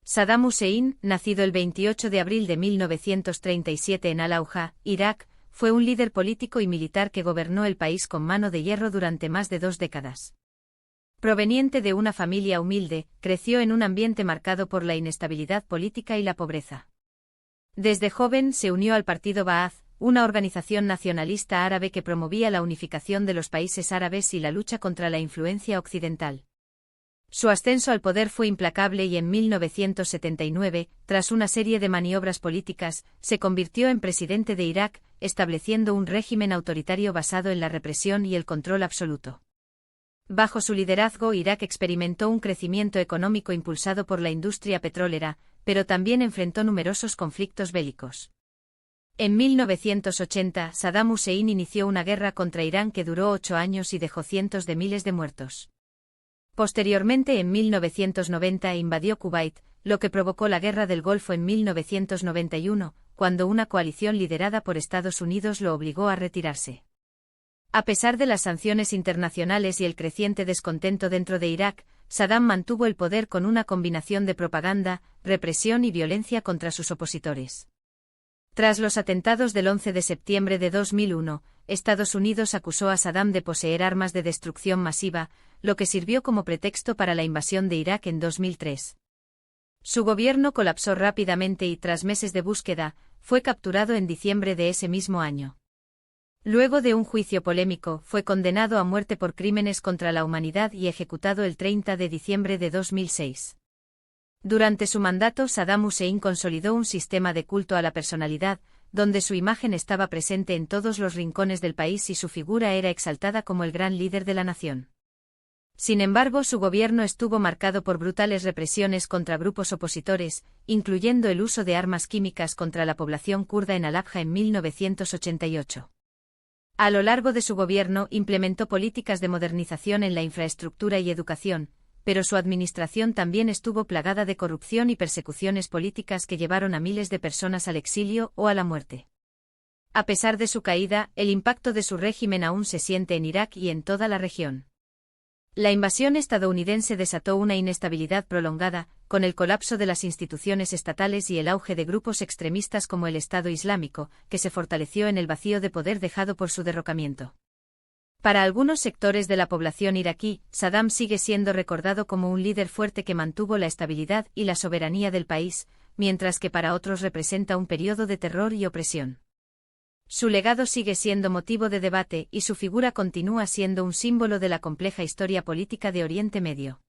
Saddam Hussein, nacido el 28 de abril de 1937 en Al-Auja, Irak, fue un líder político y militar que gobernó el país con mano de hierro durante más de 2 décadas. Proveniente de una familia humilde, creció en un ambiente marcado por la inestabilidad política y la pobreza. Desde joven se unió al partido Ba'ath, una organización nacionalista árabe que promovía la unificación de los países árabes y la lucha contra la influencia occidental. Su ascenso al poder fue implacable y en 1979, tras una serie de maniobras políticas, se convirtió en presidente de Irak, estableciendo un régimen autoritario basado en la represión y el control absoluto. Bajo su liderazgo, Irak experimentó un crecimiento económico impulsado por la industria petrolera, pero también enfrentó numerosos conflictos bélicos. En 1980, Saddam Hussein inició una guerra contra Irán que duró 8 años y dejó cientos de miles de muertos. Posteriormente, en 1990, invadió Kuwait, lo que provocó la Guerra del Golfo en 1991, cuando una coalición liderada por Estados Unidos lo obligó a retirarse. A pesar de las sanciones internacionales y el creciente descontento dentro de Irak, Saddam mantuvo el poder con una combinación de propaganda, represión y violencia contra sus opositores. Tras los atentados del 11 de septiembre de 2001, Estados Unidos acusó a Saddam de poseer armas de destrucción masiva, lo que sirvió como pretexto para la invasión de Irak en 2003. Su gobierno colapsó rápidamente y tras meses de búsqueda, fue capturado en diciembre de ese mismo año. Luego de un juicio polémico, fue condenado a muerte por crímenes contra la humanidad y ejecutado el 30 de diciembre de 2006. Durante su mandato, Saddam Hussein consolidó un sistema de culto a la personalidad, donde su imagen estaba presente en todos los rincones del país y su figura era exaltada como el gran líder de la nación. Sin embargo, su gobierno estuvo marcado por brutales represiones contra grupos opositores, incluyendo el uso de armas químicas contra la población kurda en Al-Abja en 1988. A lo largo de su gobierno implementó políticas de modernización en la infraestructura y educación, pero su administración también estuvo plagada de corrupción y persecuciones políticas que llevaron a miles de personas al exilio o a la muerte. A pesar de su caída, el impacto de su régimen aún se siente en Irak y en toda la región. La invasión estadounidense desató una inestabilidad prolongada, con el colapso de las instituciones estatales y el auge de grupos extremistas como el Estado Islámico, que se fortaleció en el vacío de poder dejado por su derrocamiento. Para algunos sectores de la población iraquí, Saddam sigue siendo recordado como un líder fuerte que mantuvo la estabilidad y la soberanía del país, mientras que para otros representa un periodo de terror y opresión. Su legado sigue siendo motivo de debate y su figura continúa siendo un símbolo de la compleja historia política de Oriente Medio.